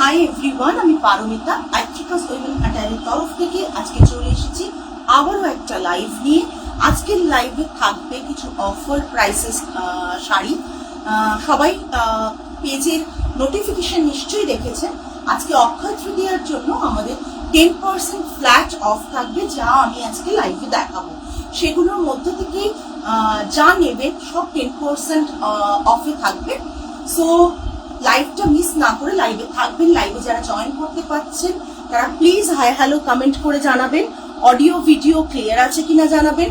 Hi everyone, আমি Paromita আইট্রিকাস women অ্যাটায়ারের তরফ থেকে আজকে চলে এসেছি আবারও একটা লাইভ নিয়ে। আজকের লাইভে থাকবে কিছু অফার প্রাইসেস শাড়ি। সবাই পেজের নোটিফিকেশন নিশ্চয়ই দেখেছেন। আজকে অক্ষয় তৃতীয়ার জন্য আমাদের 10% ফ্ল্যাট অফ থাকবে, যা আমি আজকে লাইভে দেখাবো। সেগুলোর মধ্য থেকে যা নেবেন সব 10% অফে থাকবে। সো লাইভটা মিস না করে লাইভে থাকবেন। লাইভে যারা জয়েন করতে পারছেন তারা প্লিজ হাই হ্যালো কমেন্ট করে জানাবেন। অডিও ভিডিও ক্লিয়ার আছে কিনা জানাবেন।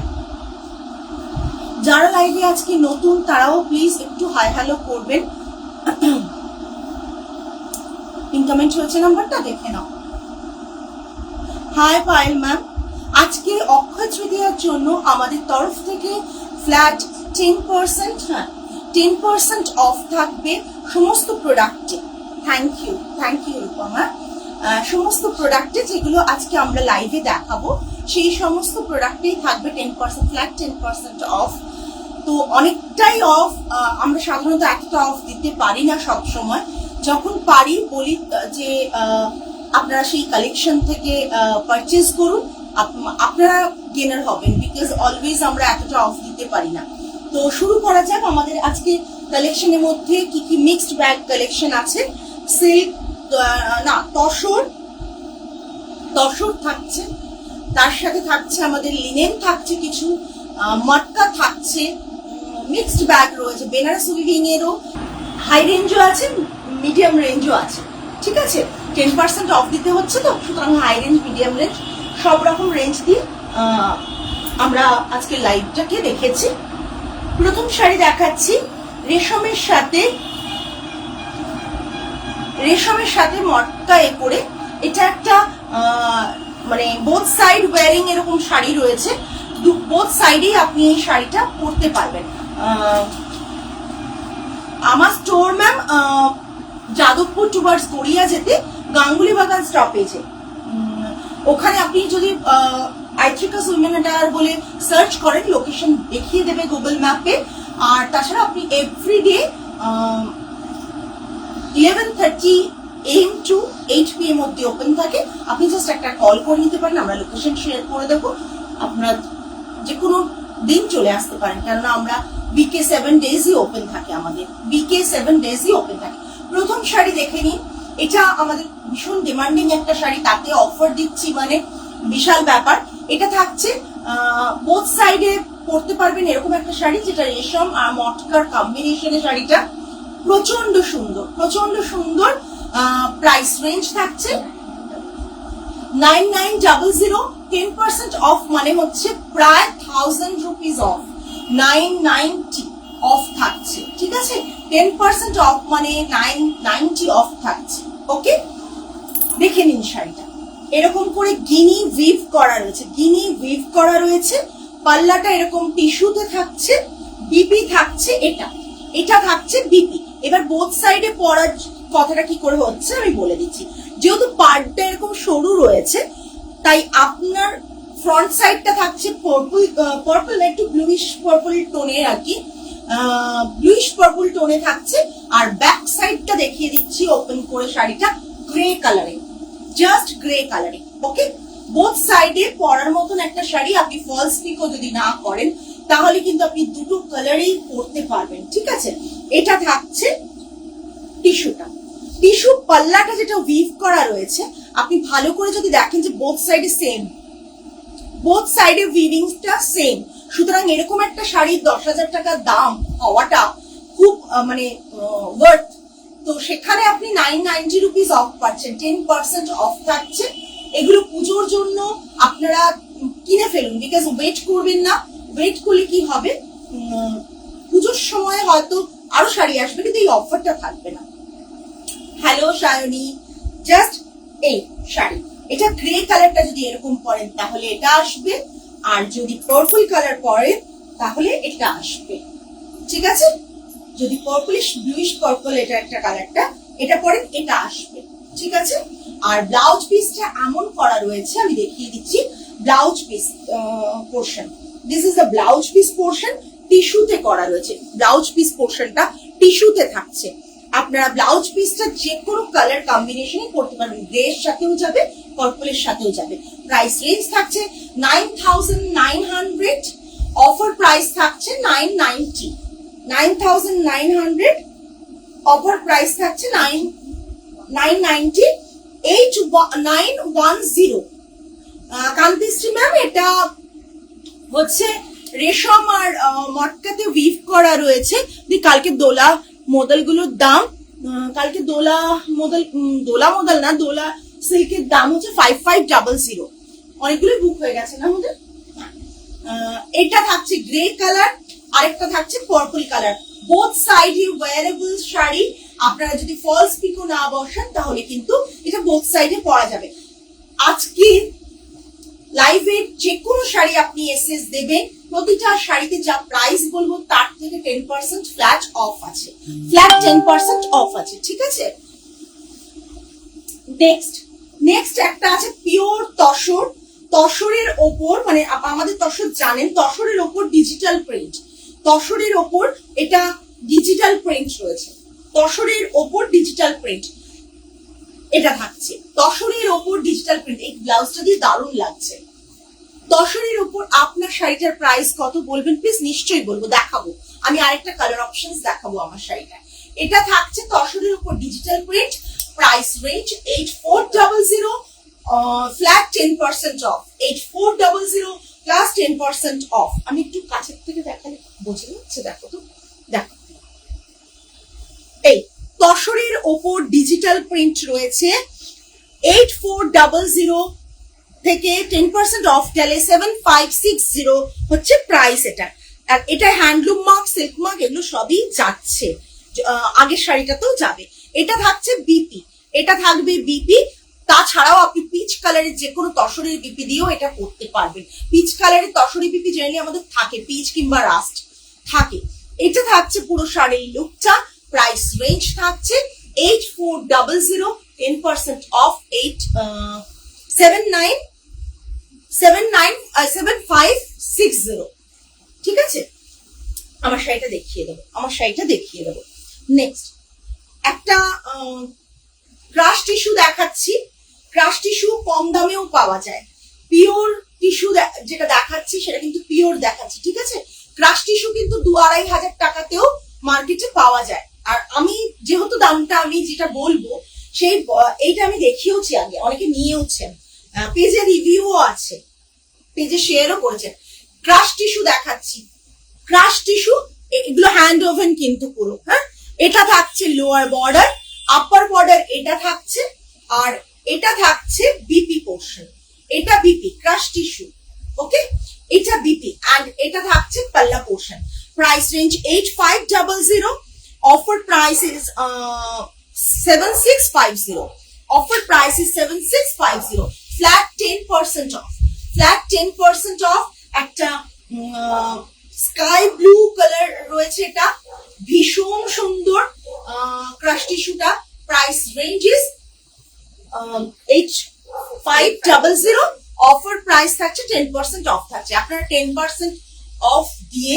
যারা লাইভে আজকে নতুন তারাও প্লিজ একটু হাই হ্যালো করবেন। ইনকমেন্ট হয়েছে, নাম্বারটা দেখে নাও। হাই পায়েল ম্যাম, আজকে অক্ষয় তৃতীয়ার জন্য আমাদের তরফ থেকে ফ্ল্যাট 10% অফ থাকবে সমস্ত প্রোডাক্টে। Thank you Rupama. সমস্ত প্রোডাক্টে যেগুলো আজকে আমরা লাইভে দেখাবো সেই সমস্ত প্রোডাক্টেই থাকবে 10% ফ্ল্যাট 10% অফ। তো অনেকটাই অফ। আমরা সাধারণত এতটা অফ দিতে পারি না সব সময়। যখন পারি বলি যে আপনারা সেই কালেকশন থেকে পারচেজ করুন, আপনারা গেনার হবেন, বিকজ অলওয়েজ আমরা এতটা অফ দিতে পারি না। তো শুরু করা যাক। আমাদের আজকে কালেকশনের মধ্যে কি কি মিক্সড ব্যাগ কালেকশন আছে। সিল্ক না তসর থাকছে, তার সাথে থাকছে আমাদের লিনেন থাকছে, কিছু মটকা থাকছে, মিক্সড ব্যাগ রয়েছে। বেনারস উইভিং এরও হাই রেঞ্জও আছে, মিডিয়াম রেঞ্জও আছে। ঠিক আছে, 10% অফ দিতে হচ্ছে, তো সুতরাং হাই রেঞ্জ মিডিয়াম রেঞ্জ সব রকম রেঞ্জ দিয়ে আমরা আজকে লাইভটাকে রেখেছি। প্রথম শাড়ি দেখাচ্ছি রেশমের সাথে মটকা এ করে। এটা একটা মানে বোথ সাইড ওয়ারিং এরকম শাড়ি রয়েছে। বোথ সাইডেই আপনি এই শাড়িটা পরতে পারবেন। আমার store ma'am Jadavpur towards Garia যেতে গাঙ্গুলি বাগান স্টপেজে। ওখানে আপনি যদি আইট্রিকাস উইমেন অ্যাটায়ার বলে সার্চ করেন লোকেশন দেখিয়ে দেবে গুগল ম্যাপে। আর তাছাড়া আপনি এভরিডে 11:30 AM to 8 PM অব্দি ওপেন থাকে। আপনি জাস্ট একটা কল করে নিতে পারেন, আমরা লোকেশন শেয়ার করে দেবো। আপনার যে কোনো দিন চলে আসতে পারেন, কেননা আমরা বিকে 7 ডেজই ওপেন থাকে। প্রথম শাড়ি দেখে নিন। এটা আমাদের ভীষণ ডিমান্ডিং একটা শাড়ি, তাতে অফার দিচ্ছি মানে বিশাল ব্যাপার। এটা থাকছে বোথ সাইডে পরতে পারবেন এরকম একটা শাড়ি, যেটা রেশম আর মটকার কম্বিনেশনের শাড়িটা প্রচন্ড সুন্দর। প্রাইস রেঞ্জ থাকছে 9900। 10% অফ মানে হচ্ছে প্রায় 1000 রুপিস অফ। 990 অফ থাকছে। ঠিক আছে, 10% অফ মানে 990 অফ থাকছে। ওকে, দেখে নিন শাড়িটা। এরকম করে গিনি উইভ করা রয়েছে। পাল্লাটা এরকম টিস্যুতে থাকছে, বিপি থাকছে। এটা থাকছে বিপি। এবার বোথ সাইডে পরার কথাটা কি করে হচ্ছে আমি বলে দিচ্ছি। যেহেতু পার্টটা এরকম সরু রয়েছে, তাই আপনার ফ্রন্ট সাইডটা থাকছে পার্পল, একটু ব্লুইশ পার্পল টোনে আর কি, ব্লুইশ পার্পল টোনে থাকছে। আর ব্যাক সাইডটা দেখিয়ে দিচ্ছি ওপেন করে শাড়িটা গ্রে কালারে, জাস্ট গ্রে কালারে। ওকে, বোথ সাইডে পরার মতন একটা শাড়ি। আপনি ফলস পিকও যদি না করেন তাহলে কিন্তু আপনি দুটো কালারেই পরতে পারবেন। ঠিক আছে, এটা থাকছে টিস্যু পাল্লাটা যেটা উইভ করা রয়েছে। আপনি ভালো করে যদি দেখেন যে বোথ সাইডে উইভিংসটা সেম। সুতরাং এরকম একটা শাড়ির 10,000 টাকা দাম হওয়াটা খুব মানে ওয়ার্থ। তো সেখানে আপনি 990 রুপিস অফ পাচ্ছেন, 10% অফ থাকছে। এগুলো পুজোর জন্য আপনারা কিনে ফেলুন, বিকজ ওয়েট করবেন না। ওয়েট করলে কি হবে, পুজোর সময় হয়তো আরো শাড়ি আসবে, কিন্তু এই অফারটা থাকবে না। হ্যালো সায়নী, জাস্ট এই শাড়ি, এটা গ্রে কালারটা যদি এরকম পরেন তাহলে এটা আসবে, আর যদি পার্পল কালার পরেন তাহলে এটা আসবে। ঠিক আছে, যদি পার্পলিশ ব্লুইশ পার্পল এটা একটা কালারটা এটা পরেন এটা আসবে। ঠিক আছে, আর ব্লাউজ পিসটা এমন করা রয়েছে, আমি দেখিয়ে দিচ্ছি blouse piece portion. This is the blouse piece portion, টিস্যুতে করা রয়েছে। ব্লাউজ পিস পোর্শনটা টিস্যুতে থাকছে। আপনারা ব্লাউজ পিসটা যে কোনো কালার কম্বিনেশনে করতে পারবেন, গ্রের সাথেও যাবে, পার্পলের সাথেও যাবে। প্রাইস রেঞ্জ থাকছে 9,900, অফার প্রাইস থাকছে 990, 9,900, অফার প্রাইস থাকছে 990, 8910। কান্তিশ্রী ম্যাম, এটা হচ্ছে রেশম আর মটকাতে উইভ করা রয়েছে। কালকে দোলা মোদলগুলোর দাম, কালকে দোলা মোদল না, দোলা সিল্কের দাম হচ্ছে 5500। অনেকগুলো বুক হয়ে গেছে না আমাদের। এটা থাকছে গ্রে কালার, আরেকটা থাকছে purple colour. Both side wearable sari. আপনারা যদি ফলস পিকো না বসান তাহলে কিন্তু এটা বোথ সাইডে পরা যাবে। আজকে লাইভে যে কোনো শাড়ি আপনি এসএস দেবেন, প্রতিটা শাড়িতে যা প্রাইস বলবো তার থেকে 10% ফ্ল্যাট অফ আছে, ফ্ল্যাট 10% অফ আছে, ঠিক আছে। নেক্সট একটা আছে পিওর তসর। তসরের ওপর, মানে আমাদের তসর জানেন, তসরের ওপর ডিজিটাল প্রিন্ট, তসরের ওপর এটা ডিজিটাল প্রিন্ট রয়েছে, তসরের ওপর ডিজিটাল প্রিন্ট এটা থাকছে, তসরের ওপর ডিজিটাল প্রিন্ট। এই ব্লাউজটা দিয়ে দারুণ লাগছে। তসরের ওপর আপনার শাড়িটার প্রাইস কত বলবেন প্লিজ? নিশ্চয়ই বলবো, দেখাবো আমি আরেকটা কালার অপশনস দেখাবো আমার শাড়িটা। এটা থাকছে তসরের উপর digital print, price range 8400, flat 10% of, 8400 plus 10% of. আমি একটু কাছের থেকে দেখালে বোঝা যাচ্ছে, দেখো তো, দেখো এই তসরের ওপর ডিজিটাল প্রিন্ট রয়েছে। 8400 থেকে 10% অফ গেলে 7560 হচ্ছে প্রাইস এটা। আর এটা হ্যান্ডলুম মার্ক, সিল্ক মার্ক এগুলো সবই যাচ্ছে, আগের শাড়িটাতেও যাবে। এটা থাকছে বিপি, এটা থাকবে বিপি। তাছাড়াও আপনি পিচ কালারের যে কোনো তসরের বিপি দিয়েও এটা করতে পারবেন। পিচ কালারের তসরের বিপি জেনারেলি আমাদের থাকে, পিচ কিংবা রাস্ট থাকে। এটা থাকছে পুরো শাড়ির লুকটা। প্রাইস রেঞ্জ থাকছে 8400, 10% অফ 7560, ঠিক আছে। আমার শাড়িটা দেখিয়ে দেবো, নেক্সট একটা ক্রাশ টিস্যু দেখাচ্ছি। ক্রাশ টিস্যু কম দামেও পাওয়া যায়। পিওর টিস্যু যেটা দেখাচ্ছি সেটা কিন্তু পিওর দেখাচ্ছি, ঠিক আছে। ক্রাশ টিস্যু কিন্তু 2-2500 টাকাতেও মার্কেটে পাওয়া যায়। আর আমি যেহেতু দামটা আমি যেটা বলবো এইটা আমি দেখিয়েওছি আগে, অনেকে নিয়েওছেন, পেজে রিভিউও আছে, পেজে শেয়ারও করেছেন। ক্রাশ টিস্যু দেখাচ্ছি, ক্রাশ টিস্যু এগুলো হ্যান্ড ওভেন কিন্তু পুরো, হ্যাঁ। এটা থাকছে লোয়ার বর্ডার, আপার বর্ডার এটা থাকছে, আর এটা থাকছে বিপি পোর্শন। এটা বিপি ক্রাশ টিস্যু, ওকে, এটা বিপি, এন্ড এটা থাকছে পাল্লা portion. Price range 8500, offer price is 7650, offer price is 7650, ফ্ল্যাট 10% অফ, ফ্ল্যাট 10% অফ। একটা স্কাই ব্লু কালার রয়েছে, এটা ভীষণ সুন্দর ক্রাশ টিস্যুটা। Price range is 8500, offer price থাকছে 10% অফ থাকছে। আপনারা 10% অফ দিয়ে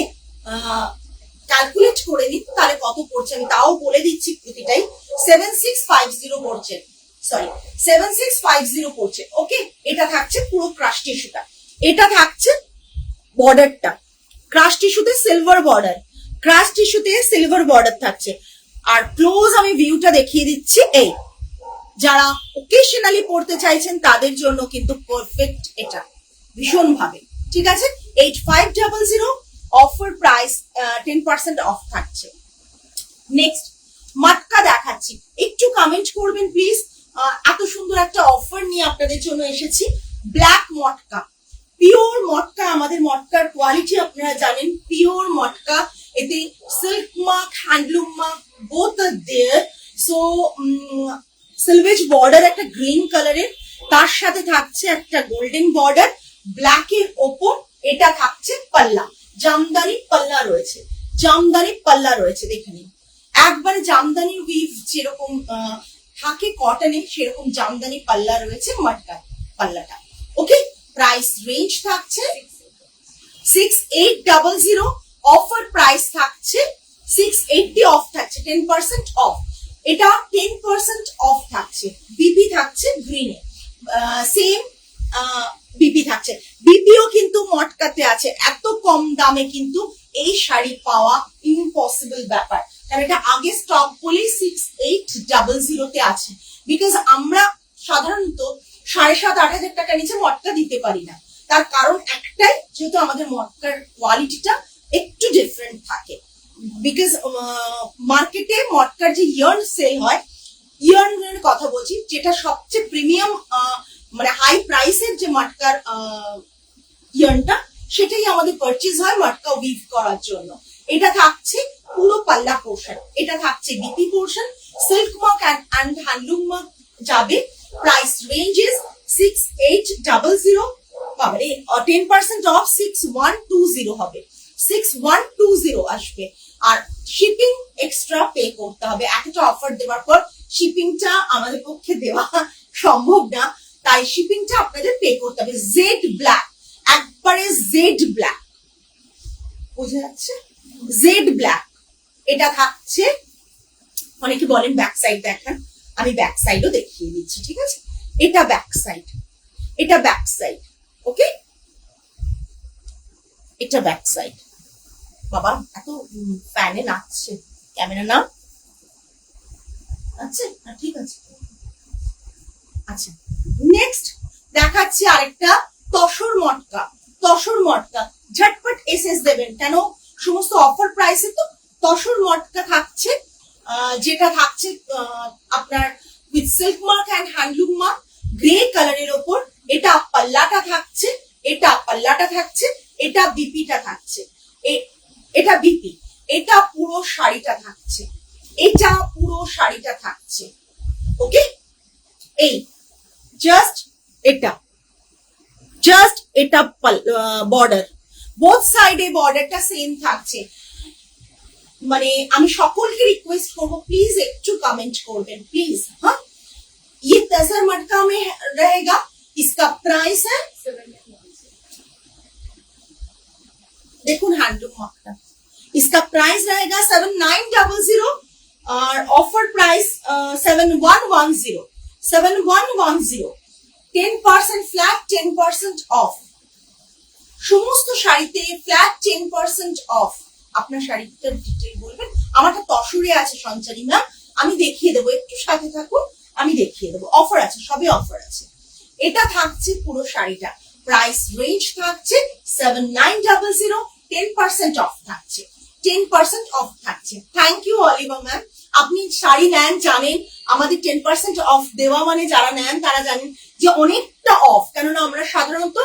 ক্যালকুলেট করে নিন তাহলে কত পড়ছে, আমি তাও বলে দিচ্ছি প্রতিটাই। 7650 পড়ছে, সরি 7650 পড়ছে, ওকে। এটা থাকছে পুরো ক্রাশ টিস্যুটা। এটা থাকছে বর্ডারটা, ক্রাশ টিস্যুতে সিলভার বর্ডার, ক্রাশ টিস্যুতে সিলভার বর্ডার থাকছে। আর ক্লোজ আমি ভিউটা দেখিয়ে দিচ্ছি। এই যারা ওকেশনালি পড়তে চাইছেন তাদের জন্য কিন্তু পারফেক্ট এটা, ভীষণ ভাবে, ঠিক আছে। 8500, অফার প্রাইস 10% অফ থাকছে। নেক্সট মটকা দেখাচ্ছি, একটু কমেন্ট করবেন প্লিজ। এত সুন্দর একটা অফার নিয়ে আপনাদের জন্য এসেছি। ব্ল্যাক মটকা, পিওর মটকা, আমাদের মটকার কোয়ালিটি আপনারা জানেন, পিওর মটকা। এতে silk mark, handloom mark both are there. So selvedge border একটা গ্রিন কালারের, তার সাথে থাকছে একটা গোল্ডেন বর্ডার ব্ল্যাকের ওপর। এটা থাকছে পাল্লা, জামদানি পাল্লা রয়েছে, জামদানি পাল্লা রয়েছে, দেখে নিন। একবারে জামদানি উইভ যেরকম থাকে কটনে, সেরকম জামদানি পাল্লা রয়েছে মটকা পাল্লাটা, ওকে। প্রাইস রেঞ্জ থাকছে 6800, অফার প্রাইস থাকছে 680 অফ থাকছে, 10% অফ। এটা 10% অফ থাকছে, বিপি থাকছে গ্রিনে, সেম বিপি থাকছে, বিপিও কিন্তু মটকাতে আছে। এত কম দামে কিন্তু এই শাড়ি পাওয়া ইম্পসিবল ব্যাপার, কারণ এটা আগে স্টক বলেই 6800 আছে। বিকজ আমরা সাধারণত 7,500-8,000 টাকা নিচে মটকা দিতে পারি না। তার কারণ একটাই, যেহেতু আমাদের মটকার কোয়ালিটিটা একটু ডিফারেন্ট থাকে। বিকজ মার্কেটে মটকার যে ইয়ার্ন সেল হয়, ইয়ার্নের কথা বলছি, যেটা সবচেয়ে প্রিমিয়াম মানে হাই প্রাইসের যে মটকার ইয়ার্নটা, সেটাই আমাদের পারচেজ হয় মটকা উইভ করার জন্য। এটা থাকছে পুরো পাল্লা পোর্শন, এটা থাকছে BP portion, silk mark and handloom mark যাবে। প্রাইস রেঞ্জেস 6800 পাবে, 10% অফ 6120 হবে, 6120 আসবে। আর শিপিং এক্সট্রা পে করতে হবে। একটা অফার দেওয়ার পর শিপিংটা আমাদের পক্ষে দেওয়া সম্ভব না, তাই শিপিংটা আপনাদের পে করতে হবে। জেড ব্ল্যাক, একবারে জেড ব্ল্যাক, বোঝা যাচ্ছে? জেড ব্ল্যাক এটা থাকছে। অনেকে বলেন ব্যাক সাইড দেখান, আমি ব্যাক সাইডও দেখিয়ে দিচ্ছি, ঠিক আছে? এটা ব্যাক সাইড, এটা ব্যাক সাইড, ওকে? এটা ব্যাক সাইড। বাবা এত ফ্যানে নাচছে, ক্যামেরা না আচ্ছা ঠিক আছে। আচ্ছা, নেক্সট দেখাচ্ছি আরেকটা তসর মটকা। তসর মটকা ঝটপট এসএস দেবেন, কেন সমস্ত অফার প্রাইসে তো তসর মটকা থাকছে, যেটা থাকছে আপনার with silk mark and handloom mark, grey কালারের ওপর। এটা পাল্লাটা থাকছে, এটা পাল্লাটা থাকছে, এটা বিপিটা থাকছে, এটা বিপি, এটা পুরো শাড়িটা থাকছে, এটা পুরো শাড়িটা থাকছে, ওকে? এই জাস্ট এটা বর্ডার, বোথ সাইডে বর্ডারটা সেম থাকছে। মানে আমি সকলকে রিকোয়েস্ট করবো, প্লিজ একটু কমেন্ট করবেন প্লিজ। হ্যাঁ, ये तसर मटका में रहेगा, इसका प्राइस है, देखो हैंडलूम मटका, इसका प्राइस रहेगा 7900 और ऑफर प्राइस 7110, 10% फ्लैट, 10% অফ। সমস্ত শাড়িতে ফ্ল্যাট 10% অফ। আপনার শাড়িটার ডিটেল বলবেন, আমারটা তসরে আছে সঞ্চারী ম্যাম, আমি দেখিয়ে দেবো, একটু সাথে থাকুন, আমি দেখিয়ে দেবো। অফার আছে, সবে অফার আছে। এটা থাকছে পুরো শাড়িটা, প্রাইস রেঞ্জ থাকছে 7900, 10% অফ থাকছে, 10% অফ থাকছে। থ্যাংক ইউ অলিভা ম্যাম, আপনি শাড়ি নেন জানেন, আমাদের 10% অফ দেওয়া মানে যারা নেন তারা জানেন যে অনেকটা অফ, কেননা আমরা সাধারণত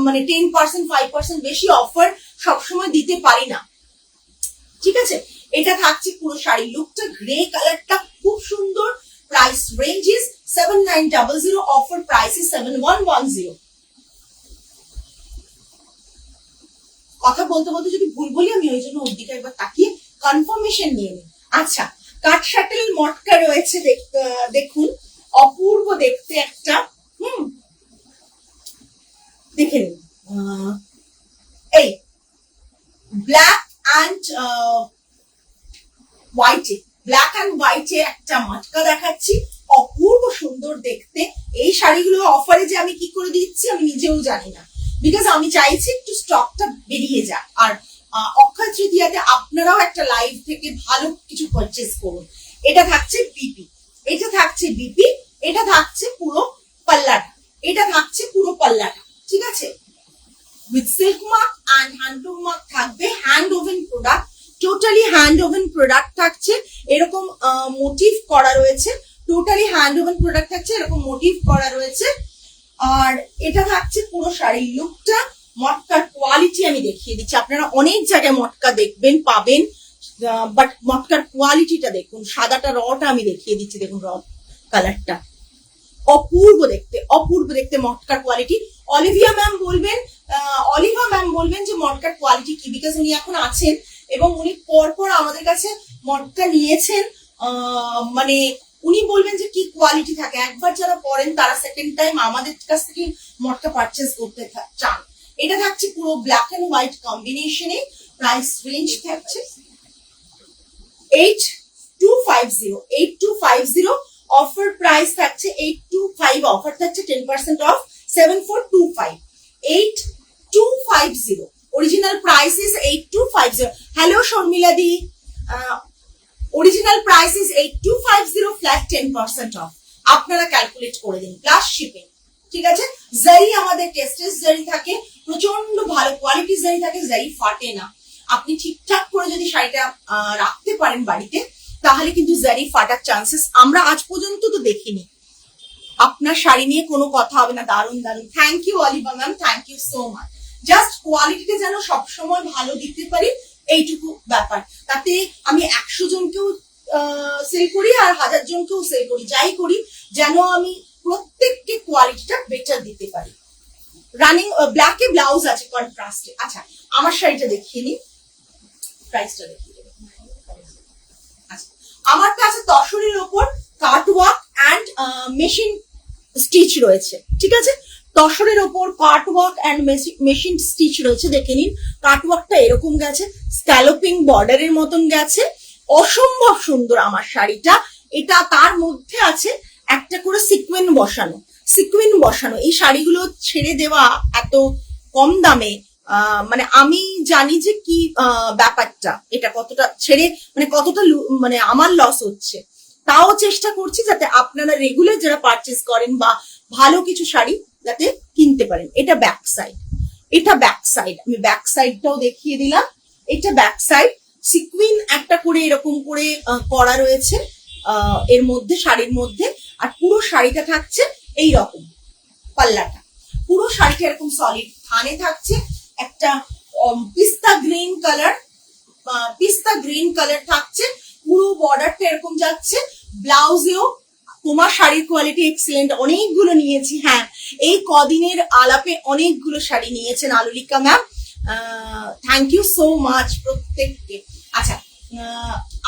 মানে 10%, 5% বেশি অফার সবসময় দিতে পারি না, ঠিক আছে? এটা থাকছে পুরো শাড়ি লুকটা, গ্রে কালারটা খুব সুন্দর। Price range is 7900, offer price is 7110। কথা বলতে বলতে যদি ভুল বলি আমি ওই জন্য ওর দিকে একবার তাকিয়ে কনফার্মেশন নিয়ে নিই। আচ্ছা, কাট শাটল মটকা রয়েছে, দেখুন অপূর্ব দেখতে একটা, দেখে নিন। এই ব্ল্যাক অ্যান্ড হোয়াইটে, ব্ল্যাক অ্যান্ড হোয়াইটে একটা মটকা দেখাচ্ছি, অপূর্ব সুন্দর দেখতে। এই শাড়িগুলো অফারে যে আমি কি করে দিচ্ছি আমি নিজেও জানি না, বিকজ আমি চাইছি একটু স্টকটা বেরিয়ে যাক। আর অক্ষয় তৃতীয়াতে আপনারাও একটা লাইভ থেকে ভালো কিছু পারচেস করুন। এটা থাকছে বিপি, এটা থাকছে বিপি, এটা থাকছে পুরো পাল্লাটা, এটা থাকছে পুরো পাল্লাটা, ঠিক আছে? With silk mark and handloom mark থাকবে, hand woven product, totally hand woven product থাকছে, এরকম মোটিভ করা রয়েছে, টোটালি হ্যান্ড ওভেন প্রোডাক্ট থাকছে, এরকম মোটিভ করা রয়েছে। আর এটা থাকছে পুরো শাড়ির লুকটা। মটকার কোয়ালিটি আমি দেখিয়ে দিচ্ছি, আপনারা অনেক জায়গায় মটকা দেখবেন পাবেন, বাট মটকার কোয়ালিটিটা দেখুন, সাদাটা রটা আমি দেখিয়ে দিচ্ছি, দেখুন র কালারটা অপূর্ব দেখতে, অপূর্ব দেখতে মটকার কোয়ালিটি। অলিভা ম্যাম বলবেন যে মটকার কোয়ালিটি কি, বিকজ উনি এখন আছেন এবং উনি পরপর আমাদের কাছে মটকা নিয়েছেন, মানে উনি বলবেন যে কি কোয়ালিটি থাকে। একবার যারা পড়েন তারা সেকেন্ড টাইম আমাদের কাছ থেকে মটকা পারচেস করতে চান। এটা থাকছে পুরো ব্ল্যাক এন্ড হোয়াইট কম্বিনেশনে, প্রাইস রেঞ্জ থাকছে 8250 অফার প্রাইস থাকছে 825 অফার থাকছে 10% of 7425 8250 original price is 8250 hello Sharmila the original price is 8250 flat 10% of আপনারা ক্যালকুলেট করে দিন প্লাস শিপিং ঠিক আছে জারি আমাদের টেস্টেস জারি থাকে প্রচন্ড ভালো কোয়ালিটি জারি থাকে জারি ফাটে না আপনি ঠিকঠাক করে যদি শাড়িটা রাখতে পারেন বাড়িতে তাহলে কিন্তু জারি ফাটার চান্সেস আমরা আজ পর্যন্ত তো দেখিনি আপনার শাড়ি নিয়ে কোনো কথা হবে না দারুন দারুন thank you Oliva ma'am thank you so much just কোয়ালিটিটা যেন সবসময় ভালো দিতে পারি এইটুকু ব্যাপার তাতে আমি 100 জনকেও সেল করি আর 1000 জনকেও সেল করি যাই করি যেন আমি প্রত্যেককে কোয়ালিটিটা বেটার দিতে পারি রানিং ব্ল্যাকে ব্লাউজ আছে কন্ট্রাস্টে আচ্ছা আমার শাড়িটা দেখিয়ে নি প্রাইসটা দেখিয়ে দেবো আচ্ছা আমার কাছে তসরের ওপর কাটওয়ার্ক অ্যান্ড মেশিন স্টিচ রয়েছে ঠিক আছে তসরের ওপর কাটওয়ার্ক অ্যান্ড মেশিন স্টিচ রয়েছে দেখে নিন কাটওয়ার্কটা এরকম গেছে স্ক্যালোপিং বর্ডারের মতন গেছে অসম্ভব সুন্দর আমার শাড়িটা এটা তার মধ্যে আছে একটা করে সিকুয়েন বসানো এই শাড়িগুলো ছেড়ে দেওয়া এত কম দামে মানে আমি জানি যে কি ব্যাপারটা এটা কতটা ছেড়ে মানে কতটা মানে আমার লস হচ্ছে তাও চেষ্টা করছি যাতে আপনারা রেগুলার যারা পারচেস করেন বা ভালো কিছু শাড়ি যাতে কিনতে পারেন এটা ব্যাক সাইড আমি ব্যাক সাইডটাও দেখিয়ে দিলাম এটা ব্যাক সাইড সিকুইন একটা করে এরকম করে করা রয়েছে এর মধ্যে শাড়ির মধ্যে আর পুরো শাড়িটা থাকছে এই রকম পাল্লাটা পুরো শাড়িটা এরকম সলিড থানে থাকছে একটা পিস্তা গ্রিন কালার থাকছে পুরো বর্ডারটা এরকম যাচ্ছে ব্লাউজেও তোমার শাড়ির কোয়ালিটি এক্সিলেন্ট অনেকগুলো নিয়েছি হ্যাঁ এই কদিনের আলাপে অনেকগুলো শাড়ি নিয়েছেন Alulika ma'am thank you so much প্রত্যেককে আচ্ছা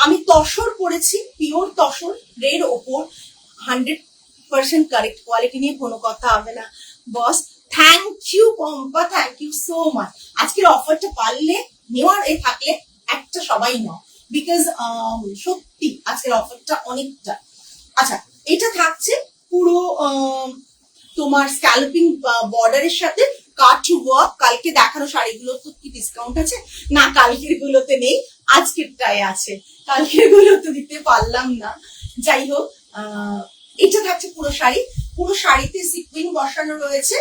আমি তসর পরেছি পিওর তসর রেড ওপর 100% কারেক্ট কোয়ালিটি নিয়ে কোনো কথা হবে না boss thank you Pampa thank you so much আজকের অফারটা পারলে নেওয়ার থাকলে একটা সবাই নাও বিকজ সত্যি আজকের অফারটা অনেকটা আচ্ছা এটা থাকছে পুরো তোমার স্ক্যালপিং বর্ডারের সাথে কাট ওয়ার্ক কালকে দেখানো শাড়িগুলো তো কি ডিসকাউন্ট আছে না কালকের গুলোতে নেই আজকেরটাই আছে কালকের গুলো তো দিতে পারলাম না যাই হোক এটা থাকছে পুরো শাড়িতে সিকুইন বসানো রয়েছে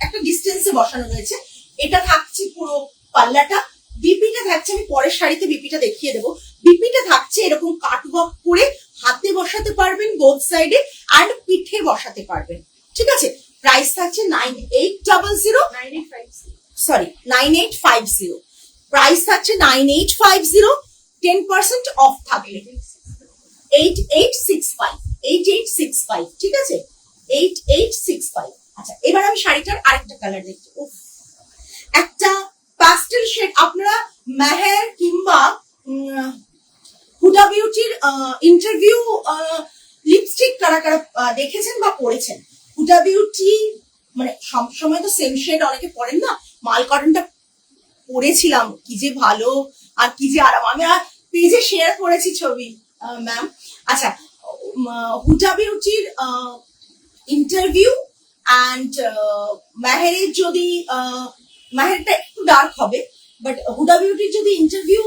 একটা ডিস্টেন্সে বসানো রয়েছে এটা থাকছে পুরো পাল্লাটা বিপিটা থাকছে আমি পরের শাড়িতে বিপিটা দেখিয়ে দেবো বিপিটা থাকছে এরকম কাটওয়ার্ক করে হাতে বসাতে পারবেন বোথ সাইডে আর পিঠে বসাতে পারবেন ঠিক আছে প্রাইস থাকছে 9850 প্রাইস থাকছে 9850 10% অফ থাকবে 8865 ঠিক আছে 8865 আচ্ছা এবার আমি শাড়িটার আরেকটা কালার দেখছি একটা প্যাস্টেল শেড আপনারা মেহের কিংবা হুডা বিউটির ইন্টারভিউ লিপস্টিক কারা কারা দেখেছেন বা পরেছেন হুডা বিউটি মানে সবসময় তো সেম শেড অনেকে পরেন না মাল কটনটা পরেছিলাম কি যে ভালো আর কি যে আরাম আমি পেজে শেয়ার করেছি ছবি ম্যাম আচ্ছা হুডা বিউটির ইন্টারভিউ অ্যান্ড মেহেরের যদি মেহেরটা একটু ডার্ক হবে বাট হুডা বিউটির যদি ইন্টারভিউ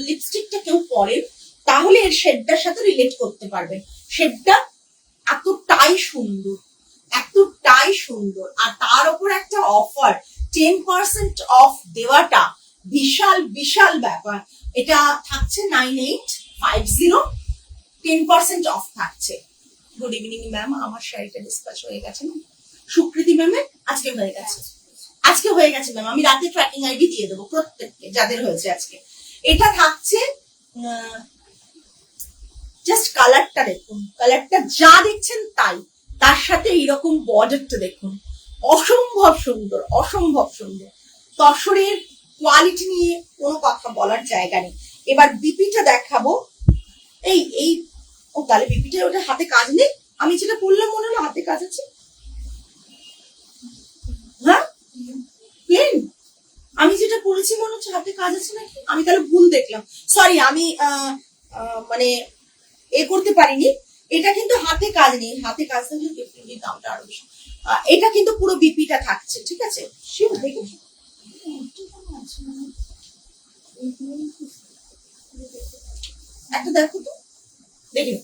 লিপস্টিকটা কেউ পরেন তাহলে এর শেডটার সাথে রিলেট করতে পারবেন শেডটা এতটাই সুন্দর আর তার উপর একটা অফার 10% অফ দেওয়াটা বিশাল ব্যাপার এটা থাকছে 9850 10% অফ থাকছে গুড ইভিনিং ম্যাম আমার শাড়িটা ডিসপ্যাচ হয়ে গেছে না সুকৃতি ম্যামের আজকে হয়ে গেছে ম্যাম আমি রাতে ট্র্যাকিং আইডি দিয়ে দেবো প্রত্যেককে যাদের হয়েছে আজকে এটা থাকছে জাস্ট কালারটা দেখুন কালারটা যা দেখছেন তাই তার সাথে এইরকম বর্ডারটা দেখুন অসম্ভব সুন্দর তসরের কোয়ালিটি নিয়ে কোনো কথা বলার জায়গা নেই এবার বিপিটা দেখাবো এই ও তাহলে বিপিটা ওটা হাতে কাজ নেই আমি যেটা বললাম মনে হলো হাতে কাজ আছে হ্যাঁ প্লেন আমি যেটা পড়েছি মনে হচ্ছে হাতে কাজ আছে নাকি আমি তাহলে ভুল দেখলাম সরি আমি মানে এ করতে পারিনি। এটা কিন্তু হাতে কাজ নেই, হাতে কাজ থাকলে ডেফিনেটলি দামটা আরো বেশি। এটা কিন্তু পুরো বিপিটা থাকছে, ঠিক আছে? একটা দেখো তো, দেখে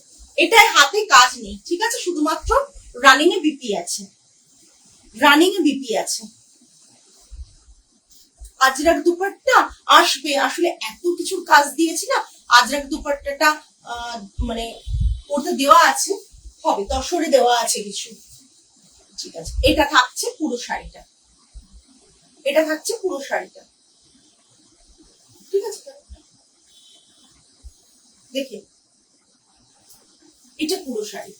এটাই হাতে কাজ নেই, ঠিক আছে? শুধুমাত্র রানিং এ বিপি আছে, রানিং এ বিপি আছে। আজরাক দুপাট্টা আসবে, আসলে এত কিছুর কাজ দিয়েছি না, আজরাক দুপাট্টাটা মানে ওটা দেওয়া আছে, হবে দশরে দেওয়া আছে কিছু, ঠিক আছে? এটা থাকছে পুরো শাড়িটা, এটা থাকছে পুরো শাড়িটা, ঠিক আছে? দেখে এটা পুরো শাড়ি,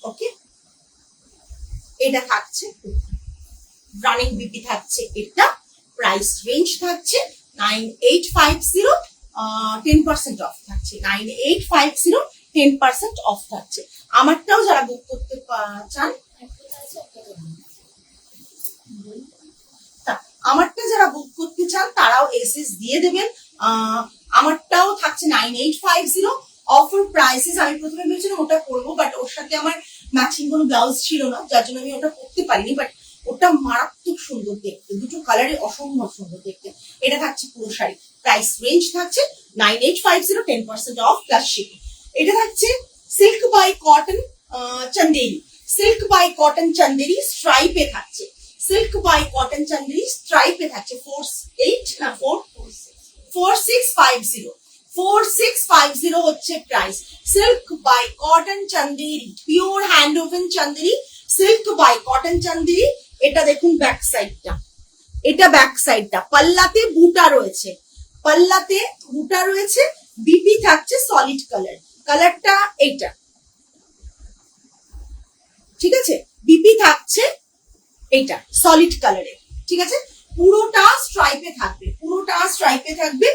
ওকে? এটা থাকছে রানিং বিপি থাকছে, এটা প্রাইস রেঞ্জ থাকছে 9850, 10% অফ থাকছে, 9850 10% অফ থাকছে। আমারটাও যারা বুক করতে চান, আমারটা যারা বুক করতে চান তারাও এসএস দিয়ে দেবেন। আমারটাও থাকছে 9850 অফার প্রাইসেস। আমি প্রথমে ভেবেছিলাম ওটা করবো, বাট ওর সাথে আমার ম্যাচিং কোনো ব্লাউজ ছিল না, যার জন্য আমি ওটা করতে পারিনি, বাট ওটা মারাত্মক সুন্দর দেখতে, দুটো কালারে অসম্ভব সুন্দর দেখতে। এটা থাকছে পুরো শাড়ি, প্রাইস রেঞ্জ থাকছে 9850, 10% অফ প্লাস শিপিং। এটা থাকছে silk by cotton Chanderi, silk by cotton Chanderi স্ট্রাইপে থাকছে, সিল্ক বাই কটন চন্দেরি স্ট্রাইপে থাকছে 48 না 4650, 4650 হচ্ছে price. Silk by cotton Chanderi, pure hand woven Chanderi, silk by cotton Chanderi. এটা দেখুন ব্যাক সাইডটা, এটা ব্যাক সাইডটা, পাল্লাতে বুটা রয়েছে, পাল্লাতে বুটা রয়েছে, বিপি থাকছে সলিড কালার, কালারটা এইটা, ঠিক আছে? বিপি থাকছে এইটা সলিড কালারে, ঠিক আছে? পুরোটা স্ট্রাইপে থাকবে, পুরোটা স্ট্রাইপে থাকবে।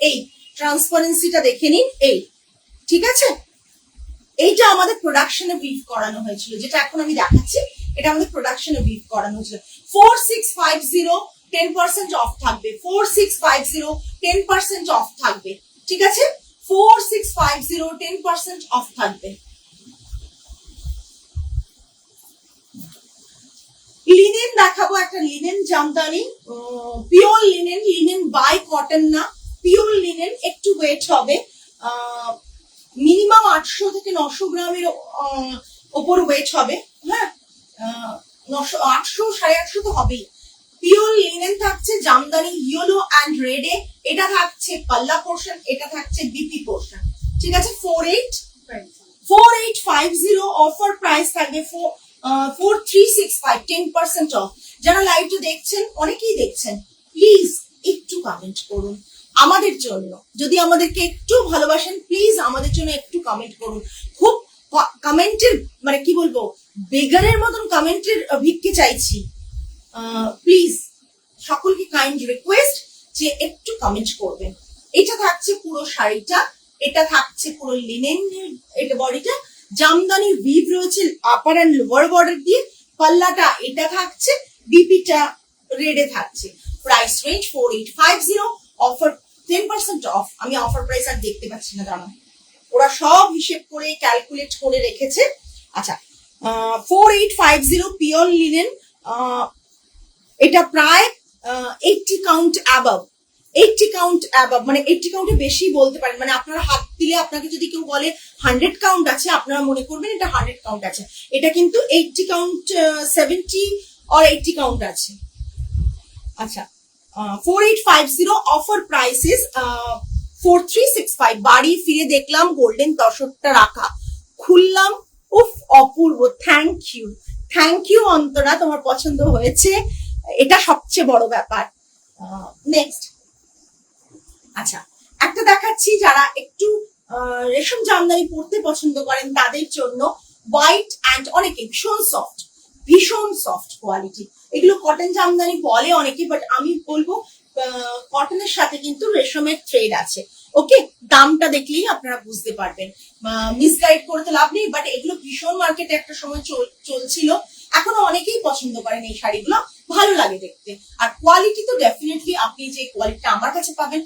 এই ট্রান্সপারেন্সিটা দেখে নিন, এই, ঠিক আছে? এইটা আমাদের প্রোডাকশনে ব্রিফ করানো হয়েছিল, যেটা এখন আমি দেখাচ্ছি, এটা আমাদের প্রোডাকশনে ব্রিফ করানো হয়েছিল। 4650 10% অফ থাকবে, 4650 10% অফ থাকবে, ঠিক আছে? 4650 10% অফ থাকবে। লিনেন দেখাবো, একটা linen Jamdani, pure linen, linen by cotton না, পিওর লিনেন, একটু ওয়েট হবে, মিনিমাম 800 থেকে 900 গ্রামের ওপর ওয়েট হবে, হ্যাঁ, 900 800 850 তো হবেই। পিওর লিনেন থাকছে জামদানি ইয়েলো অ্যান্ড রেডে, এটা থাকছে পাল্লা পোর্শন, এটা থাকছে বিপি পোর্শন, ঠিক আছে? 4850 অফার প্রাইস থাকবে 4365, 10% অফ। যারা লাইভটা দেখছেন, অনেকেই দেখছেন, প্লিজ একটু কমেন্ট করুন আমাদের জন্য, যদি আমাদেরকে একটু ভালোবাসেন প্লিজ আমাদের জন্য একটু কমেন্ট করুন। খুব কমেন্টের মানে কি বলবো, বেগারের মতন কমেন্টের ভিক্ষে চাইছি, প্লিজ সকলকে কাইন্ড রিকোয়েস্ট যে একটু কমেন্ট করবেন। এটা থাকছে পুরো শাড়িটা, এটা থাকছে পুরো লিনেন, এটা বডিটা জামদানি উইভ রয়েছে আপার এন্ড লোয়ার বর্ডার দিয়ে, পাল্লাটা এটা থাকছে, বিপিটা রেডে থাকছে, প্রাইস রেঞ্জ 4850, অফার 10% অফ। আমি অফার প্রাইস আর দেখতে পাচ্ছি না, দাঁড়ান, ওরা সব হিসেব করে ক্যালকুলেট করে রেখেছে। আচ্ছা, 4850 পিওর লিনেন, এটা প্রায় 80 কাউন্ট অ্যাবাভ, 80 কাউন্ট অ্যাবাভ, মানে 80 কাউন্টে বেশি বলতে পারেন, মানে আপনারা হাত দিলে আপনাকে যদি কেউ বলে 100 কাউন্ট আছে, আপনারা মনে করবেন এটা 100 কাউন্ট আছে, এটা কিন্তু 80 কাউন্ট, 70 or 80 কাউন্ট আছে। আচ্ছা, 4850 অফার প্রাইসেস 4365। বাড়ি ফিরে দেখলাম গোল্ডেন তসরটা রাখা, খুললাম, উফ অপূর্ব, thank you, thank you Antara, তোমার পছন্দ হয়েছে, এটা সবচেয়ে বড় ব্যাপার। নেক্সট, আচ্ছা, একটা দেখাচ্ছি যারা একটু রেশম জামদানি পরতে পছন্দ করেন তাদের জন্য, হোয়াইট অ্যান্ড অনেকে ভীষণ সফট, ভীষণ সফট কোয়ালিটি, এগুলো কটন জামদানি বলে অনেকে, বাট আমি বলবো কটনের সাথে কিন্তু রেশমের থ্রেড আছে, ওকে? দামটা দেখলেই আপনারা বুঝতে পারবেন, মিসগাইড করতে লাভ নেই, বাট এগুলো ভীষণ মার্কেটে একটা সময় চলছিল, এখনো অনেকেই পছন্দ করেন এই শাড়িগুলো, ভালো লাগে দেখতে, আর কোয়ালিটি তো ডেফিনেটলি আপনি যে কোয়ালিটিটা আমার কাছে পাবেন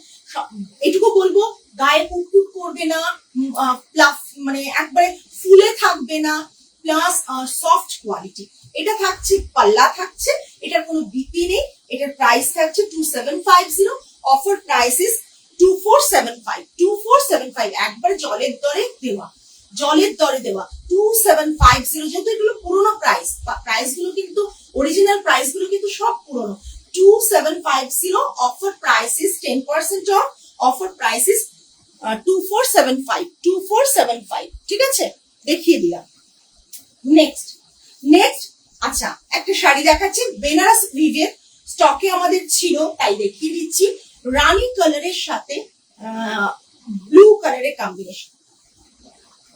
এটুকু বলবো, গায়ে কুটকুট করবে না, প্লাস মানে একবারে ফুলে থাকবে না, প্লাস সফট কোয়ালিটি। এটা থাকছে, পাল্লা থাকছে, এটার কোনো বিপি নেই। এটার প্রাইস থাকছে 2750, অফার প্রাইস ইস 2475। 2475 একবার জলের দরে দেওয়া, জলের দরে দেওয়া 2750। যেহেতু এগুলো পুরোনো প্রাইস, প্রাইস গুলো কিন্তু অরিজিনাল প্রাইস গুলো কিন্তু সব পুরোনো। 2750, offer price is 10% of, offer price is 2475। 2475, ঠিক আছে, দেখিয়ে দিলাম। নেক্সট নেক্সট আচ্ছা, একটা শাড়ি দেখাচ্ছি, বেনারস উইভের স্টকে আমাদের ছিল তাই দেখিয়ে দিচ্ছি। রানী কালারের সাথে ব্লু কালারের কম্বিনেশন,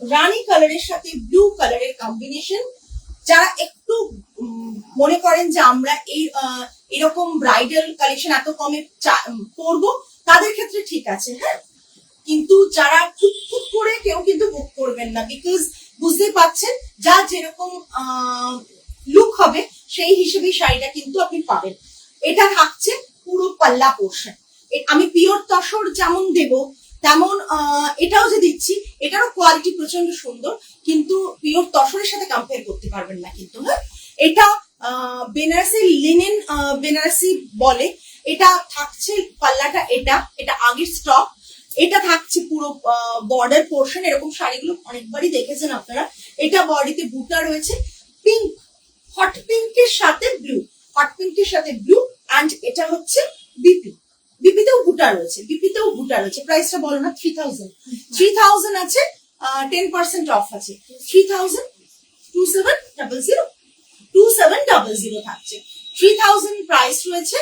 রানী কালারের সাথে ব্লু কালারের কম্বিনেশন। যারা একটু মনে করেন যে আমরা এই এরকম ব্রাইডাল কালেকশন এত কমে পরবো, তাদের ক্ষেত্রে ঠিক আছে, হ্যাঁ। কিন্তু যারা খুব করে কেউ কিন্তু বুক করবেন না, বিকজ বুঝতে পারছেন যা যেরকম লুক হবে সেই হিসেবে শাড়িটা কিন্তু আপনি পাবেন। এটা থাকছে পুরো পাল্লা পোর্শন। আমি পিওর তসর যেমন দেব তেমন এটাও যে দিচ্ছি, এটারও কোয়ালিটি প্রচন্ড সুন্দর, কিন্তু পিওর তসরের সাথে কম্পেয়ার করতে পারবেন না কিন্তু, হ্যাঁ। এটা বেনারসি লিনেন, বেনারসি বলে। এটা থাকছে পাল্লাটা, এটা এটা আগের স্টক। এটা থাকছে পুরো বর্ডার পোর্শন, এরকম শাড়িগুলো অনেকবারই দেখেছেন আপনারা। এটা বডিতে বুটা রয়েছে, পিঙ্ক, হট পিঙ্কের সাথে ব্লু, হট পিঙ্কের সাথে ব্লু, অ্যান্ড এটা হচ্ছে বিপি, বিপিতেও বুটা রয়েছে, বিপিতেও বুটা রয়েছে। প্রাইসটা বলো না। 3000, 3000 আছে, 10% অফ আছে। 3000, 2700, 2700 থাকছে। 3000 প্রাইস রয়েছে,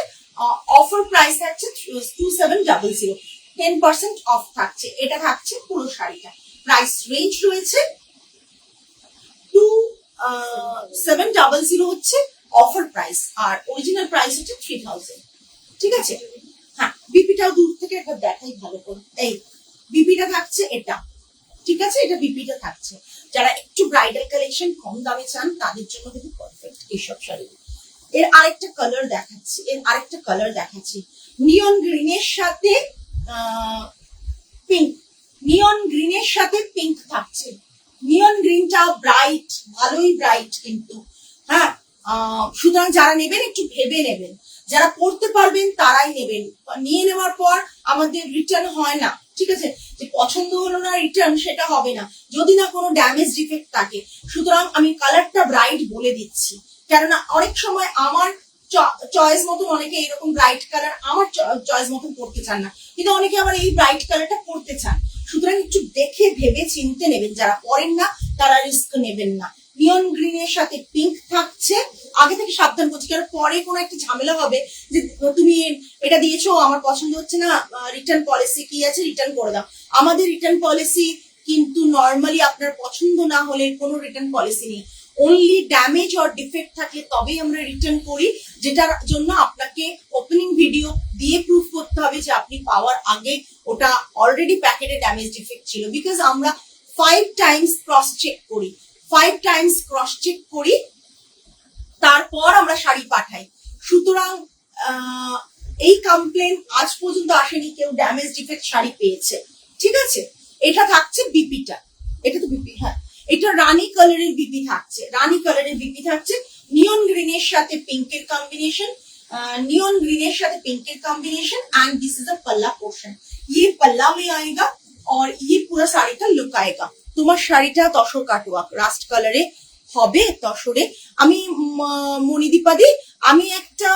অফার প্রাইস থাকছে 2700, 10% অফ থাকছে। এটা থাকছে পুরো শাড়িটা। প্রাইস রেঞ্জ রয়েছে 2700 হচ্ছে অফার প্রাইস, আর অরিজিনাল প্রাইস হচ্ছে 3000, ঠিক আছে। হ্যাঁ, বিপিটাও দূর থেকে একবার দেখাই ভালো করে। এই বিপিটা থাকছে এটা, ঠিক আছে, এটা বিপিটা থাকছে। যারা একটু ব্রাইডাল কালেকশন কম দামে চান তাদের জন্য কিন্তু পারফেক্ট এইসব শাড়ি। এর আরেকটা কালার দেখাচ্ছি, নিয়ন গ্রিনের সাথে পিঙ্ক, নিয়ন গ্রিনের সাথে পিঙ্ক থাকছে। নিয়ন গ্রিনটা ব্রাইট, ভালোই ব্রাইট কিন্তু, হ্যাঁ। সুতরাং যারা নেবেন একটু ভেবে নেবেন, যারা পড়তে পারবেন তারাই নেবেন। নিয়ে নেওয়ার পর আমাদের রিটার্ন হয় না, ঠিক আছে, যে পছন্দ হলো না রিটার্ন সেটা হবে না, যদি না কোনো ড্যামেজ ডিফেক্ট থাকে। সুতরাং আমি কালারটা ব্রাইট বলে দিচ্ছি, কেননা অনেক সময় আমার চয়েস মতন, অনেকে এরকম ব্রাইট কালার আমার চয়েস মতন পড়তে চান না, কিন্তু অনেকে আবার এই ব্রাইট কালারটা পড়তে চান। সুতরাং একটু দেখে ভেবে চিনতে নেবেন, যারা পড়েন না তারা রিস্ক নেবেন না। নিয়ন গ্রিনের সাথে পিঙ্ক থাকছে, আগে থেকে সাবধান করছি, কারণ পরে কোনো একটা ঝামেলা হবে যে তুমি এটা দিয়েছো আমার পছন্দ হচ্ছে না, রিটার্ন পলিসি কি আছে, রিটার্ন করে দাও। আমাদের রিটার্ন পলিসি কিন্তু নর্মালি আপনার পছন্দ না হলে কোনো রিটার্ন পলিসি নেই, অনলি ড্যামেজ অর ডিফেক্ট থাকলে তবেই আমরা রিটার্ন করি, যেটার জন্য আপনাকে ওপেনিং ভিডিও দিয়ে প্রুফ করতে হবে যে আপনি পাওয়ার আগে ওটা অলরেডি প্যাকেটে ড্যামেজ ডিফেক্ট ছিল। বিকজ আমরা 5 টাইমস ক্রস চেক করি, 5 টাইমস ক্রস চেক করি, তারপর আমরা শাড়ি পাঠাই। সুতরাং এই কমপ্লেন আজ পর্যন্ত আসেনি কেউ ড্যামেজ ডিফেক্ট শাড়ি পেয়েছে, ঠিক আছে। এটা থাকছে বিপিটা, এটা তো বিপি, হ্যাঁ। এটা রানী কালারের বিপি থাকছে, রানী কালারের বিপি থাকছে, নিয়ন গ্রিনের সাথে পিঙ্কের কম্বিনেশন, नियॉन ग्रीन साथे pink combination and this is a पल्ला पोर्शन। ये पल्ला में आएगा और ये पूरा শাড়ি का লুক आएगा। তোমার শাড়িটা তসর কাটওয়ার্ক রাস্ট কালারে হবে তসরে। আমি মনিদীপাদি আমি একটা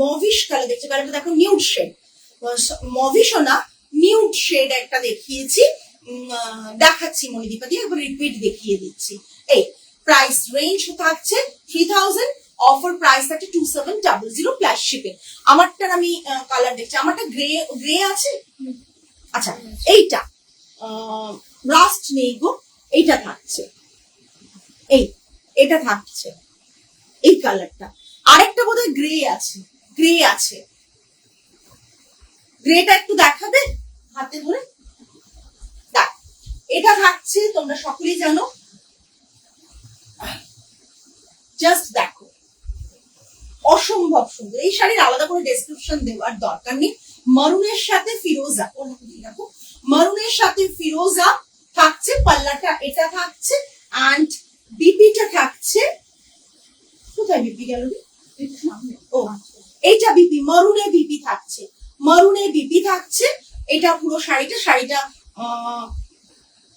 মভিশ কালার দেখছি, কালারটা দেখো নিউড শেড, মভিশও না নিউড শেড একটা দেখিয়েছি, দেখাচ্ছি মনিদীপাদি, একবার রিপিট দেখিয়ে দিচ্ছি। এই প্রাইস রেঞ্জ থাকছে 3000, অফার প্রাইস আছে 2700 প্লাস শিপিং। আমারটার আমি কালার দেখছি, আমারটা গ্রে গ্রে আছে। আচ্ছা এইটা রাস্ট নেই গো, এইটা থাকছে, এই এটা থাকছে এই কালারটা। আরেকটা বোধহয় গ্রে আছে, গ্রে আছে, গ্রেটা একটু দেখাবে হাতে ধরে। দেখ এটা থাকছে, তোমরা সকলেই জানো, জাস্ট দেখো অসম্ভব সুন্দর। এই শাড়ির আলাদা করে ডেসক্রিপশন দেওয়ার দরকার নেই, মারুনের সাথে ফিরোজা, দেখো মারুনের সাথে ফিরোজা থাকছে, পাল্লাটা এটা থাকছে, অ্যান্ড বিপিটা থাকছে, কোথায় বিপি গেল? ও এইটা বিপি, মারুনে বিপি থাকছে, মারুনে বিপি থাকছে। এটা পুরো শাড়িটা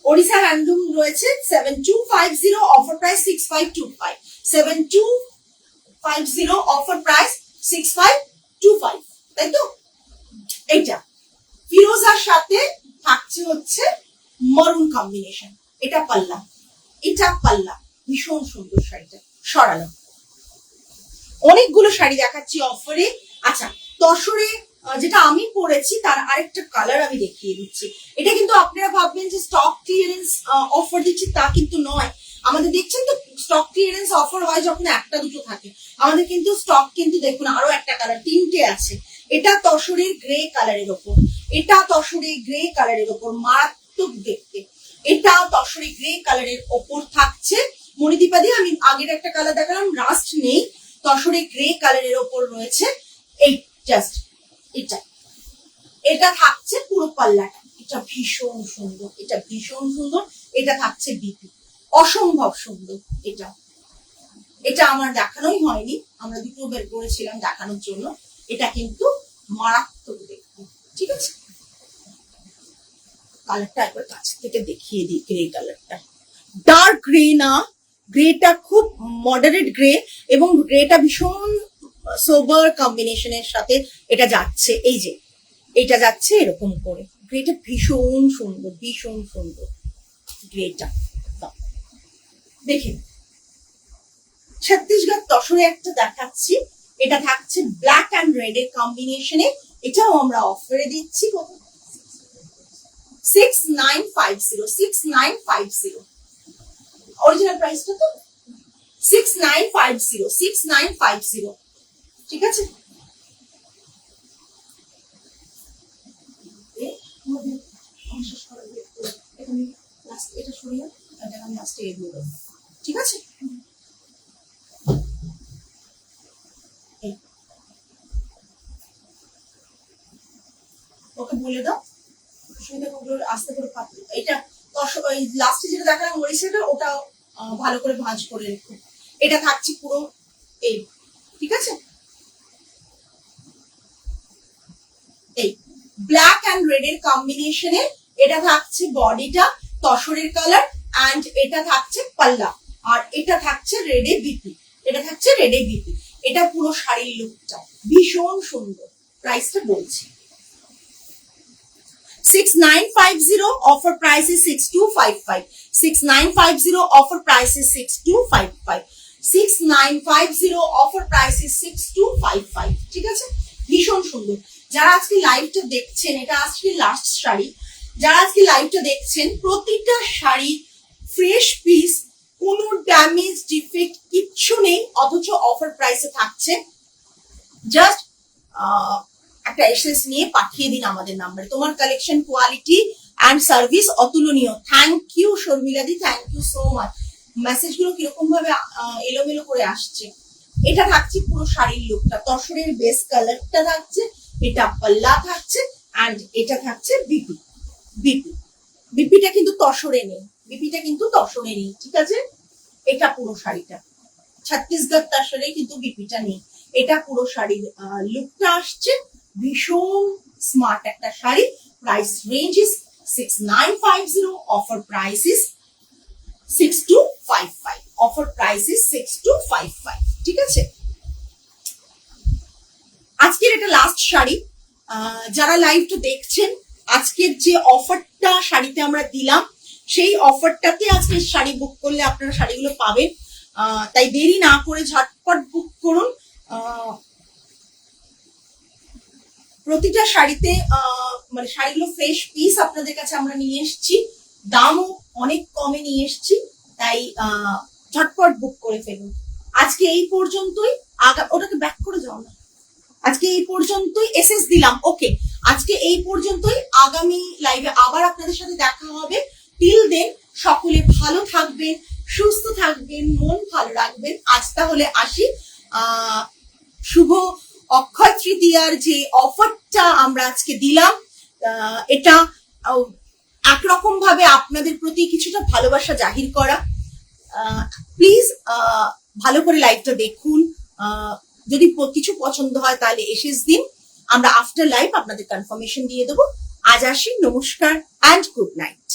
ওড়িশা হ্যান্ডলুম রয়েছে। 7250 অফার প্রাইস 6525, 7250 অফার প্রাইস 6525, তাই তো? এইটা ফিরোজার সাথে থাকছে হচ্ছে মারুন কম্বিনেশন। এটা পাল্লা, এটা পাল্লা, ভীষণ সুন্দর শাড়িটা, সরানো। অনেকগুলো শাড়ি দেখাচ্ছি অফারে। আচ্ছা, তসরে যেটা আমি পরেছি তার আরেকটা কালার আমি দেখিয়ে দিচ্ছি। এটা কিন্তু আপনারা ভাববেন যে স্টক ক্লিয়ারেন্স অফার দিচ্ছি, তা কিন্তু নয়। আমাদের দেখছেন তো স্টক ক্লিয়ারেন্স অফার হয় যখন একটা দুটো থাকে, আমাদের কিন্তু স্টক কিন্তু দেখুন আরো একটা কালার, তিনটে আছে। এটা তসরের গ্রে কালারের ওপর, এটা তসরের গ্রে কালারের ওপর, মারাত্মক দেখতে। এটা তসরে গ্রে কালারের ওপর থাকছে মণিদীপাদি। আমি আগের একটা কালার দেখালাম, রাস্ট নেই, তসরে গ্রে কালারের ওপর রয়েছে। এই জাস্ট এটা, এটা থাকছে পুরো পাল্লাটা। এটা ভীষণ সুন্দর, এটা ভীষণ সুন্দর। এটা থাকছে বিপি, অসম্ভব সুন্দর। এটা এটা আমার দেখানোই হয়নি, আমরা দুটো বের করেছিলাম দেখানোর জন্য। এটা কিন্তু মারাত্মক দেখতে, ঠিক আছে? কালারটা একবার কাছ থেকে দেখিয়ে দিই। গ্রে কালারটা ডার্ক গ্রে না, গ্রেটা খুব মডারেট গ্রে, এবং গ্রেটা ভীষণ সোবার কম্বিনেশনের সাথে এটা যাচ্ছে। এই যে এটা যাচ্ছে এরকম করে, গ্রেটা ভীষণ সুন্দর, ভীষণ সুন্দর গ্রেটা। দেখেন ছত্তিশগড় তসরে একটা দেখাচ্ছি, এটা থাকছে ব্ল্যাক অ্যান্ড রেড এর কম্বিনেশনে। এটাও আমরা অফারে দিচ্ছি কত? 6950, 6950 অরিজিনাল প্রাইসটা তো 6950, 6950, ঠিক আছে? এটা সরিয়ে আমি লাস্টে এগিয়ে দেবো, ঠিক আছে? ওকে বলে দাও আস্তে করে পাতলো। এটা লাস্টে যেটা দেখালাম ওড়িশাটা, ওটা ভালো করে ভাঁজ করে রেখো। এটা থাকছে পুরো এই, ঠিক আছে? এই ব্ল্যাক অ্যান্ড রেড এর কম্বিনেশনে এটা থাকছে বডিটা তসরের কালার, অ্যান্ড এটা থাকছে পাল্লা, আর এটা থাকছে রেডে বিপি, এটা থাকছে রেডে বিপি। এটা পুরো শাড়ির লুকটা ভীষণ সুন্দর। প্রাইসটা বলছি 6950, offer price is 6255, 6950 offer price is 6255, 6950 offer price is 6255, ঠিক আছে? ভীষণ সুন্দর। যারা আজকে লাইভটা দেখছেন, এটা আজকে লাস্ট শাড়ি, যারা আজকে লাইভটা দেখছেন, প্রতিটা শাড়ি ফ্রেশ পিস, কোনো ড্যামেজ ডিফেক্ট কিচ্ছু নেই, অথচ অফার প্রাইসে থাকছে। জাস্ট একটা এসএস নিয়ে পাঠিয়ে দিন আমাদের নাম্বারে। তোমার কালেকশন কোয়ালিটি অ্যান্ড সার্ভিস অতুলনীয়। থ্যাংক ইউ শর্মিলাদি, থ্যাংক ইউ সো মাচ। মেসেজগুলো কিরকম ভাবে এলোমেলো করে আসছে। এটা থাকছে পুরো শাড়ির লুকটা, তসরের বেস কালারটা থাকছে, এটা পাল্লা থাকছে, অ্যান্ড এটা থাকছে বিপি। বিপি বিপিটা কিন্তু তসরে নেই, বিপিটা কিন্তু তসরে নেই, ঠিক আছে? এটা পুরো শাড়িটা ছত্তিশগড় তসরে কিন্তু বিপিটা নেই। এটা পুরো শাড়ির লুকটা আসছে, ভীষণ স্মার্ট একটা sari. Price range is 6950, offer price is 6255, offer price is 6255, ঠিক আছে? আজকের এটা লাস্ট শাড়ি। যারা লাইভটা দেখছেন, আজকের যে অফারটা শাড়িতে আমরা দিলাম, সেই অফারটাতে আজকে শাড়ি বুক করলে আপনারা শাড়িগুলো পাবেন। তাই দেরি না করে ঝটপট বুক করুন। প্রতিটা শাড়িতে মানে শাড়িগুলো ফ্রেশ পিস আপনাদের কাছে আমরা নিয়ে এসেছি, দামও অনেক কমে নিয়ে এসেছি, তাই ঝটপট বুক করে ফেলুন। আজকে এই পর্যন্তই, ওটাকে ব্যাক করে যাও না। আজকে এই পর্যন্তই, এসএস দিলাম, ওকে। আজকে এই পর্যন্তই, আগামী লাইভে আবার আপনাদের সাথে দেখা হবে। টিল দেন সকলে ভালো থাকবেন, সুস্থ থাকবেন, মন ভালো রাখবেন। আজ তাহলে আসি। শুভ অক্ষয় তৃতীয়ার যে অফারটা আমরা আজকে দিলাম, এটা একরকম ভাবে আপনাদের প্রতি কিছুটা ভালোবাসা জাহির করা। প্লিজ ভালো করে লাইভটা দেখুন। যদি কিছু পছন্দ হয় তাহলে এসএস দিন, আমরা আফটার লাইভ আপনাদের কনফার্মেশন দিয়ে দেবো। আজ আসি, নমস্কার অ্যান্ড গুড নাইট।